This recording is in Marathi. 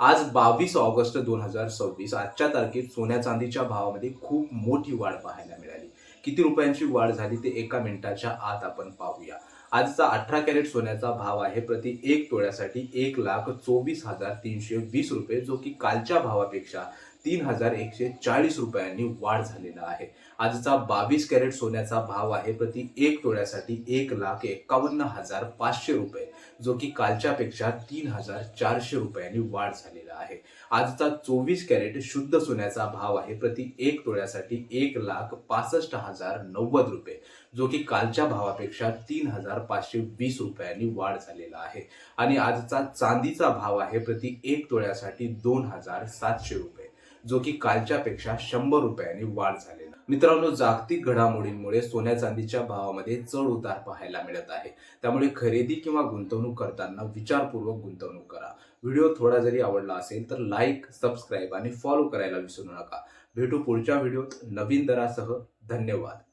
आज 22 ऑगस्ट 2026 आजच्या तारखेत सोन्या चांदीच्या भावामध्ये खूप मोठी वाढ पाहायला मिळाली. किती रुपयांची वाढ झाली ते एका मिनिटाच्या आत आपण पाहूया. आजचा 18 कॅरेट सोन्याचा भाव आहे प्रति 1 तोळ्यासाठी 1,24,320 रुपये, जो की कालच्या भावापेक्षा 3,140 रुपयांनी वाढ झालेला आहे. आजचा 22 कॅरेट सोन्याचा भाव आहे प्रति 1 तोळ्यासाठी 1,51,500 रुपये, जो की कालच्यापेक्षा 3,400 रुपयांनी वाढ झालेला आहे. आजचा 24 कॅरेट शुद्ध सोन्याचा भाव आहे प्रति 1 तोळ्यासाठी 1,65,090 रुपये, जो की कालच्या भावापेक्षा 3,520 रुपयांनी वाढ झालेला आहे. आणि आजचा चांदीचा भाव आहे प्रति 1 तोळ्यासाठी 2,700 रुपये, जो की कालच्यापेक्षा 100 रुपयांनी वाढ झालेला. मित्रांनो, जागतिक घडामोडींमुळे सोन्या चांदीच्या भावामध्ये चढ उतार पाहायला मिळत आहे. त्यामुळे खरेदी किंवा गुंतवणूक करताना विचारपूर्वक गुंतवणूक करा. व्हिडिओ थोडा जरी आवडला असेल तर लाईक, सबस्क्राईब आणि फॉलो करायला विसरू नका. भेटू पुढच्या व्हिडिओत नवीन दरासह. धन्यवाद.